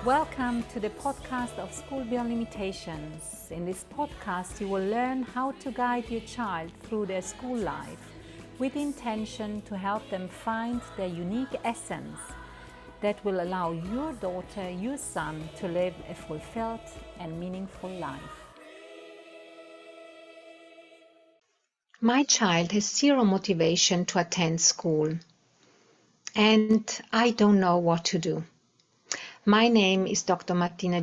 Welcome to the podcast of School Beyond Limitations. In this podcast, you will learn how to guide your child through their school life with the intention to help them find their unique essence that will allow your daughter, your son to live a fulfilled and meaningful life. My child has zero motivation to attend school, and I don't know what to do. My name is Dr. Martina.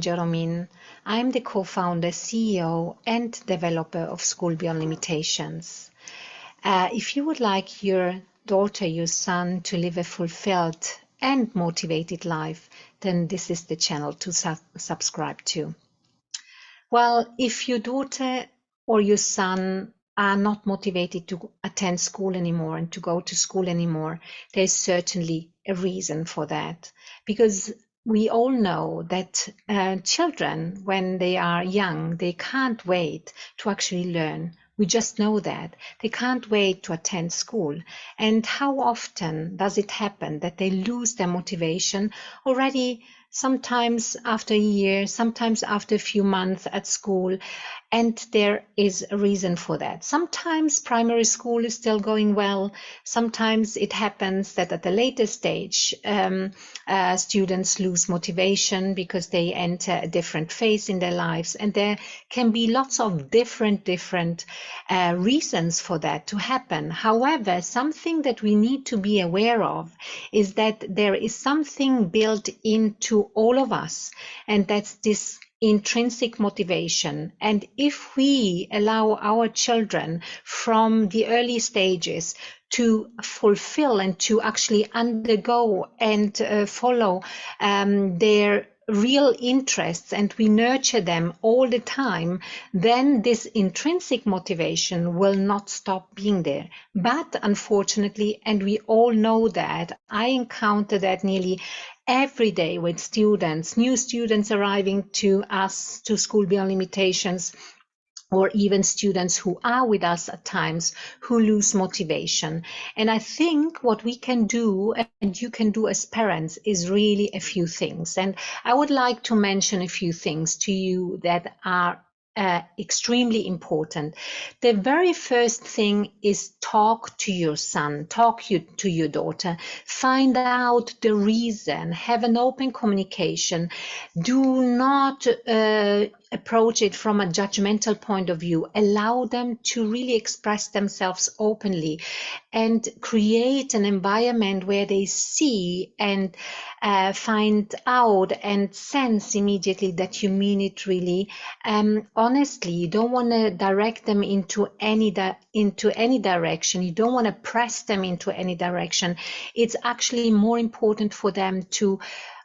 I'm the co-founder, CEO, and developer of School Beyond Limitations. If you would like your daughter, your son to live a fulfilled and motivated life, then this is the channel to subscribe to. Well, if your daughter or your son are not motivated to attend school anymore and to go to school anymore, there's certainly a reason for that. Because we all know that children, when they are young, they can't wait to actually learn. We just know that. They can't wait to attend school. And how often does it happen that they lose their motivation already, sometimes after a year, sometimes after a few months at school? And there is a reason for that. Sometimes primary school is still going well. Sometimes it happens that at a later stage, students lose motivation because they enter a different phase in their lives. And there can be lots of different reasons for that to happen. However, something that we need to be aware of is that there is something built into all of us, and that's this intrinsic motivation. And if we allow our children from the early stages to fulfill and to actually undergo and follow their real interests, and we nurture them all the time, then this intrinsic motivation will not stop being there. But unfortunately, and we all know that, I encounter that nearly every day with students, new students arriving to us, to School Beyond Limitations, or even students who are with us at times who lose motivation. And I think what we can do, and you can do as parents, is really a few things. And I would like to mention a few things to you that are extremely important. The very first thing is talk to your son, to your daughter, find out the reason, have an open communication. Do not approach it from a judgmental point of view. Allow them to really express themselves openly and create an environment where they see and find out and sense immediately that you mean it really. Honestly, you don't want to direct them into any direction. You don't want to press them into any direction. It's actually more important for them to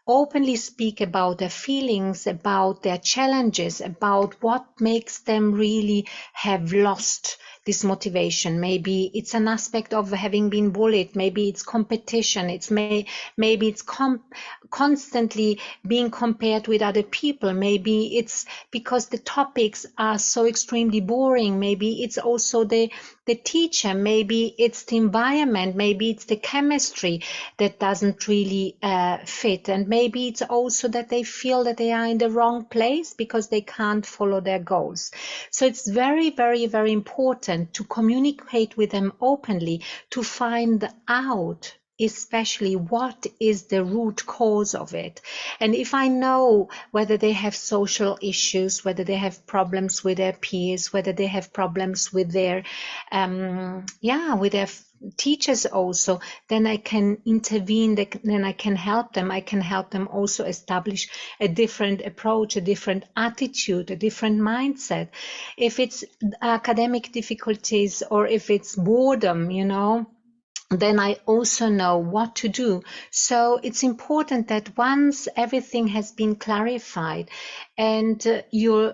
openly speak about their feelings, about their challenges, about what makes them really have lost this motivation. Maybe it's an aspect of having been bullied. Maybe it's competition. Maybe it's constantly being compared with other people. Maybe it's because the topics are so extremely boring. Maybe it's also the teacher. Maybe it's the environment. Maybe it's the chemistry that doesn't really fit. And maybe it's also that they feel that they are in the wrong place because they can't follow their goals. So it's very, very, very important to communicate with them openly, to find out especially what is the root cause of it. And if I know whether they have social issues, whether they have problems with their peers, whether they have problems with their teachers also, then I can intervene, then I can help them. I can help them also establish a different approach, a different attitude, a different mindset. If it's academic difficulties or if it's boredom, then I also know what to do. So it's important that once everything has been clarified and your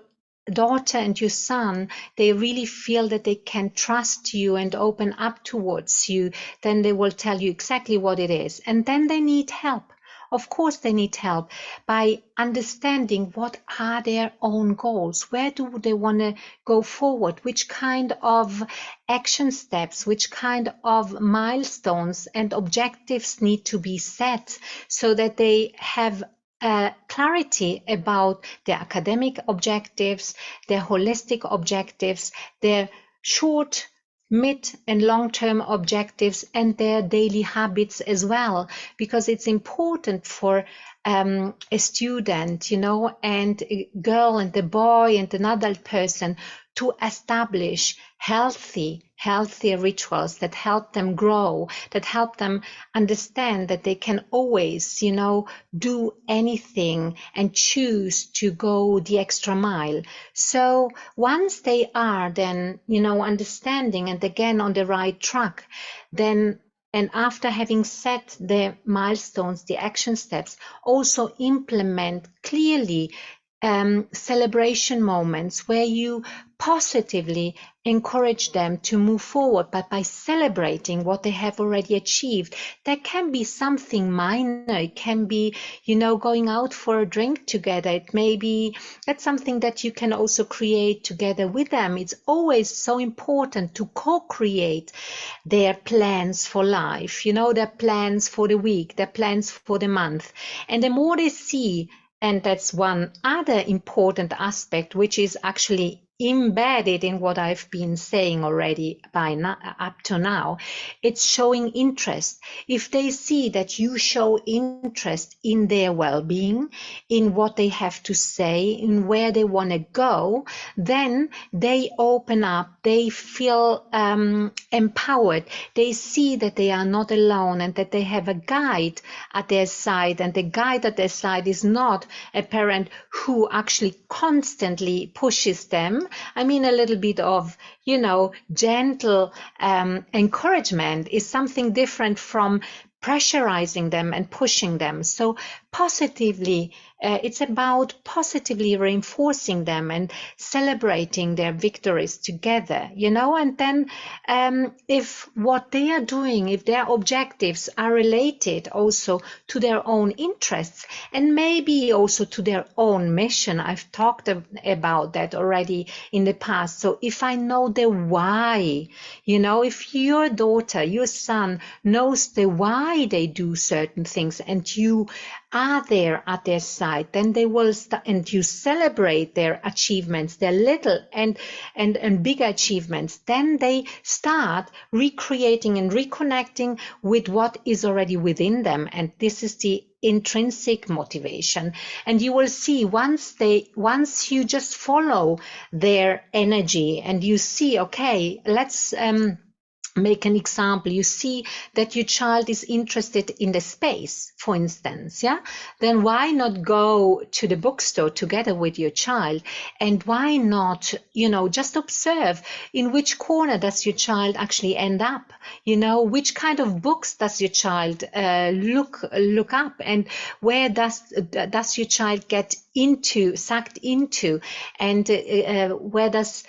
daughter and your son, they really feel that they can trust you and open up towards you, then they will tell you exactly what it is. And then they need help. Of course, they need help by understanding what are their own goals. Where do they want to go forward? Which kind of action steps, which kind of milestones and objectives need to be set so that they have clarity about their academic objectives, their holistic objectives, their short, mid and long-term objectives, and their daily habits as well, because it's important for a student, and a girl and a boy and an adult person to establish healthy rituals that help them grow, that help them understand that they can always, do anything and choose to go the extra mile. So once they are then, understanding and again on the right track, then and after having set the milestones, the action steps, also implement clearly celebration moments where you positively encourage them to move forward, but by celebrating what they have already achieved. That can be something minor. It can be, going out for a drink together. It may be that's something that you can also create together with them. It's always so important to co-create their plans for life, their plans for the week, their plans for the month. And the more they see, and that's one other important aspect, which is actually embedded in what I've been saying already up to now, it's showing interest. If they see that you show interest in their well-being, in what they have to say, in where they want to go, then they open up, they feel empowered, they see that they are not alone and that they have a guide at their side, and the guide at their side is not a parent who actually constantly pushes them. I mean, a little bit of, gentle encouragement is something different from pressurizing them and pushing them. So positively, it's about positively reinforcing them and celebrating their victories together, and then if what they are doing, if their objectives are related also to their own interests and maybe also to their own mission. I've talked about that already in the past. So if I know the why, if your daughter, your son knows the why they do certain things and you are there at their side, then they will and you celebrate their achievements, their little and big achievements, then they start recreating and reconnecting with what is already within them. And this is the intrinsic motivation. And you will see once you just follow their energy and you see, okay, let's make an example. You see that your child is interested in the space, for instance, then why not go to the bookstore together with your child, and why not, just observe in which corner does your child actually end up, which kind of books does your child look up, and where does your child get sucked into, and where does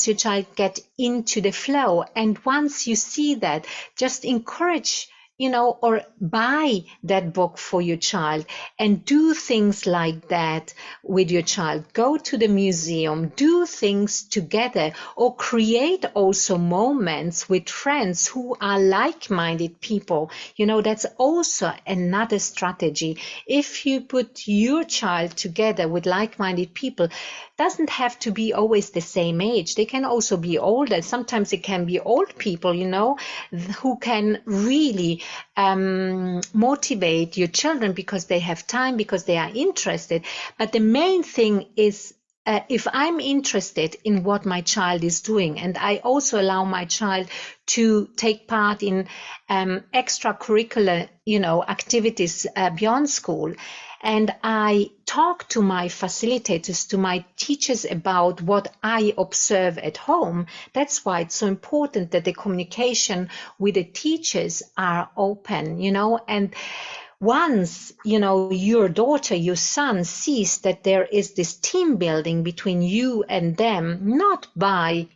your child get into the flow. And once you see that, just encourage, or buy that book for your child and do things like that with your child. Go to the museum, do things together, or create also moments with friends who are like-minded people. That's also another strategy. If you put your child together with like-minded people, doesn't have to be always the same age. They can also be older. Sometimes it can be old people, who can really motivate your children because they have time, because they are interested. But the main thing is, if I'm interested in what my child is doing, and I also allow my child to take part in extracurricular, activities beyond school, and I talk to my facilitators, to my teachers about what I observe at home, that's why it's so important that the communication with the teachers are open, and once, your daughter, your son sees that there is this team building between you and them, not by,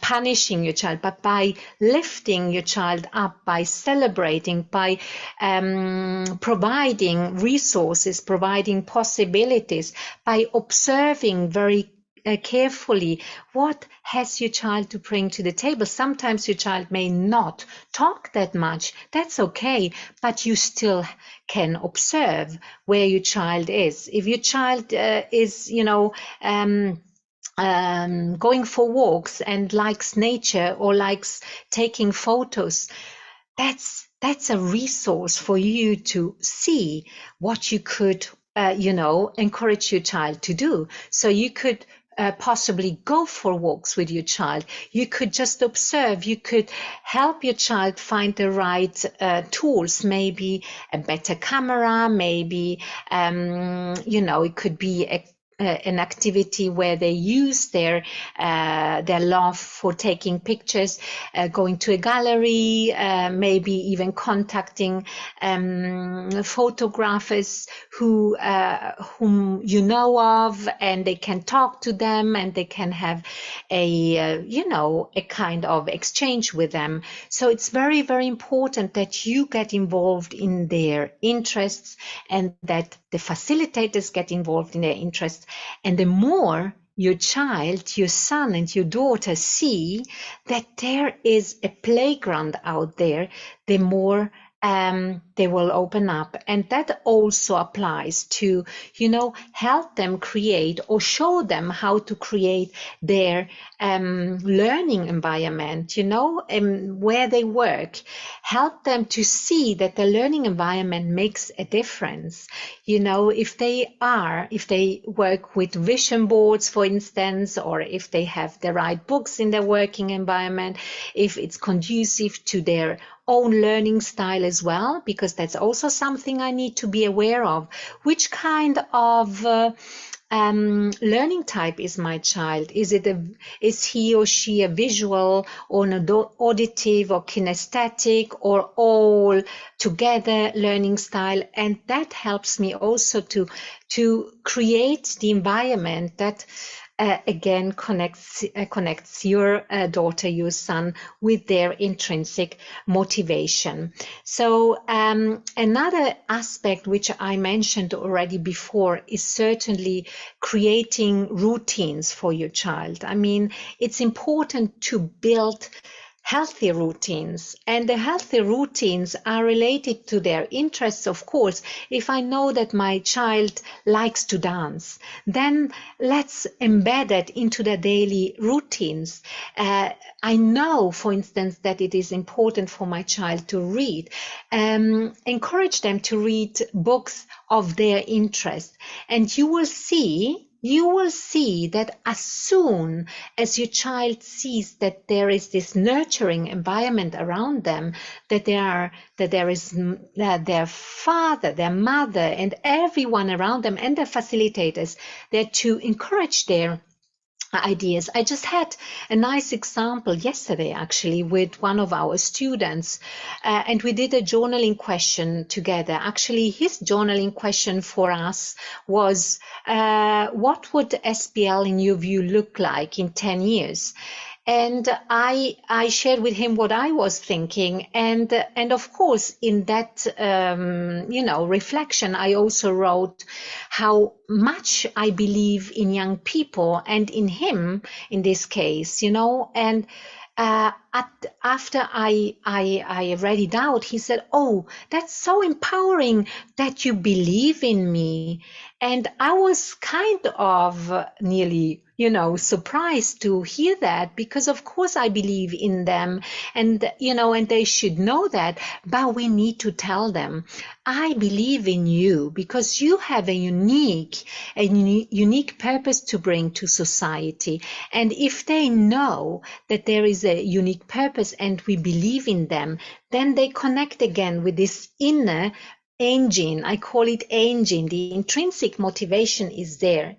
punishing your child, but by lifting your child up, by celebrating, by providing resources, providing possibilities, by observing very carefully what has your child to bring to the table. Sometimes your child may not talk that much. That's okay, but you still can observe where your child is. If your child is, going for walks and likes nature or likes taking photos, that's a resource for you to see what you could encourage your child to do. So you could possibly go for walks with your child. You could just observe. You could help your child find the right tools, maybe a better camera, maybe it could be an activity where they use their love for taking pictures, going to a gallery, maybe even contacting photographers whom you know of, and they can talk to them and they can have a kind of exchange with them. So it's very, very important that you get involved in their interests and that the facilitators get involved in their interests. And the more your child, your son and your daughter see that there is a playground out there, the more they will open up. And that also applies to, help them create or show them how to create their learning environment, where they work. Help them to see that the learning environment makes a difference. If they work with vision boards, for instance, or if they have the right books in their working environment, if it's conducive to their own learning style as well, because that's also something I need to be aware of. Which kind of learning type is my child? Is he or she a visual or an auditive or kinesthetic or all together learning style? And that helps me also to create the environment that again connects your daughter, your son, with their intrinsic motivation. So another aspect which I mentioned already before is certainly creating routines for your child. I mean, it's important to build healthy routines, and the healthy routines are related to their interests. Of course, if I know that my child likes to dance, then let's embed it into their daily routines. I know, for instance, that it is important for my child to read. Encourage them to read books of their interest, and you will see that as soon as your child sees that there is this nurturing environment around them, that there is their father, their mother, and everyone around them, and their facilitators, there to encourage their ideas. I just had a nice example yesterday, actually, with one of our students, and we did a journaling question together. Actually, his journaling question for us was, what would SBL in your view look like in 10 years? And I shared with him what I was thinking, and of course in that reflection I also wrote how much I believe in young people and in him in this case, and after I read it out, he said, "Oh, that's so empowering that you believe in me." And I was kind of nearly, surprised to hear that, because of course I believe in them, and, and they should know that, but we need to tell them, I believe in you because you have a unique purpose to bring to society. And if they know that there is a unique purpose and we believe in them, then they connect again with this inner engine. I call it engine. The intrinsic motivation is there.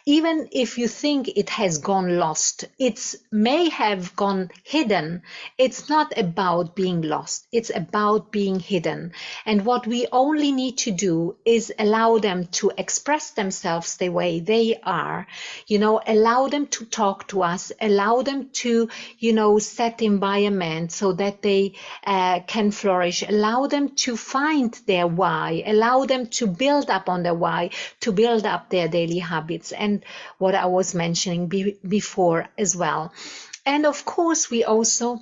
Even if you think it has gone lost, it may have gone hidden. It's not about being lost. It's about being hidden. And what we only need to do is allow them to express themselves the way they are, allow them to talk to us, allow them to, set the environment so that they can flourish, allow them to find their why, allow them to build up on their why, to build up their daily habits, and what I was mentioning before as well. And of course, we also,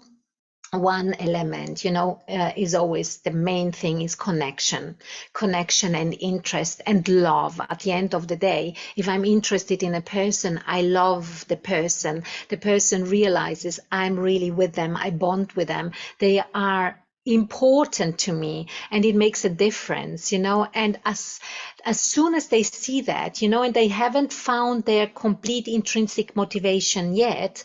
one element, is always the main thing is connection and interest and love. At the end of the day, if I'm interested in a person, I love the person realizes I'm really with them, I bond with them, they are important to me, and it makes a difference, and as soon as they see that, and they haven't found their complete intrinsic motivation yet,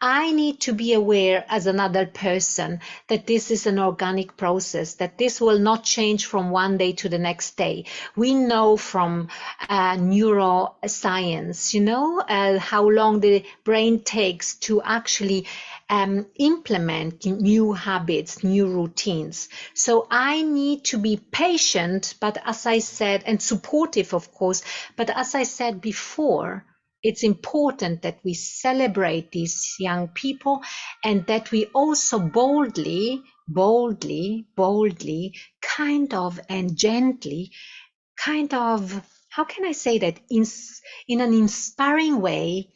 I need to be aware as another person that this is an organic process, that this will not change from one day to the next day. We know from neuroscience, how long the brain takes to actually implement new habits, new routines. So I need to be patient, but as I said, and supportive, of course, but as I said before, it's important that we celebrate these young people and that we also boldly, kind of, and gently, kind of, how can I say that, in an inspiring way.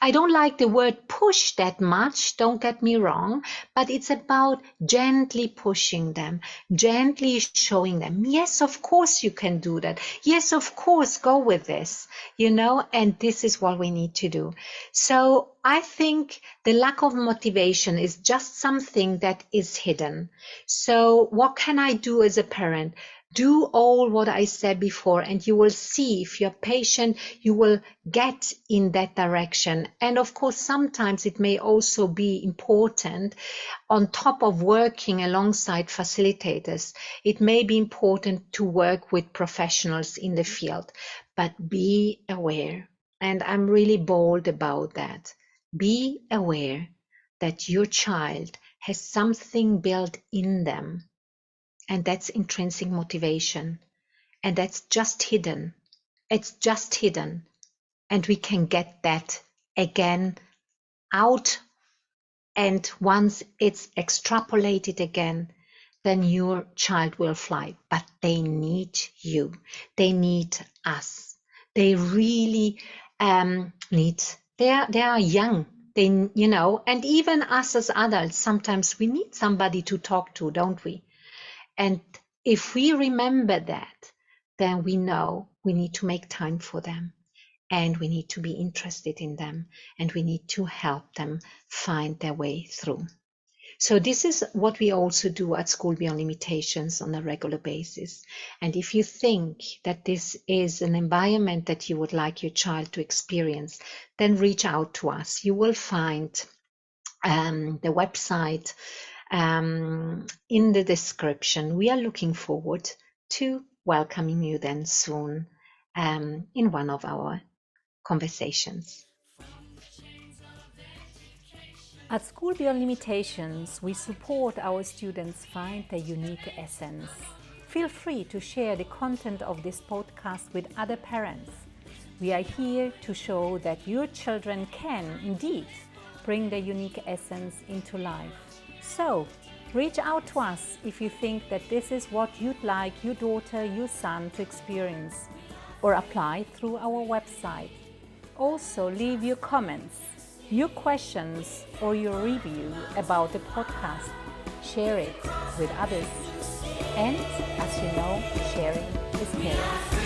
I don't like the word push that much, don't get me wrong, but it's about gently pushing them, gently showing them, yes, of course you can do that. Yes, of course, go with this, and this is what we need to do. So I think the lack of motivation is just something that is hidden. So what can I do as a parent? Do all what I said before, and you will see, if you're patient, you will get in that direction. And of course, sometimes it may also be important, on top of working alongside facilitators, it may be important to work with professionals in the field. But be aware, and I'm really bold about that. Be aware that your child has something built in them, and that's intrinsic motivation. And that's just hidden. It's just hidden. And we can get that again out. And once it's extrapolated again, then your child will fly. But they need you. They need us. They really need, they are young. They, and even us as adults, sometimes we need somebody to talk to, don't we? And if we remember that, then we know we need to make time for them, and we need to be interested in them, and we need to help them find their way through. So this is what we also do at School Beyond Limitations on a regular basis. And if you think that this is an environment that you would like your child to experience, then reach out to us. You will find the website in the description. We are looking forward to welcoming you then soon in one of our conversations. At School Beyond Limitations, we support our students find their unique essence. Feel free to share the content of this podcast with other parents. We are here to show that your children can, indeed, bring their unique essence into life. So, reach out to us if you think that this is what you'd like your daughter, your son to experience, or apply through our website. Also, leave your comments, your questions, or your review about the podcast. Share it with others. And, as you know, sharing is caring.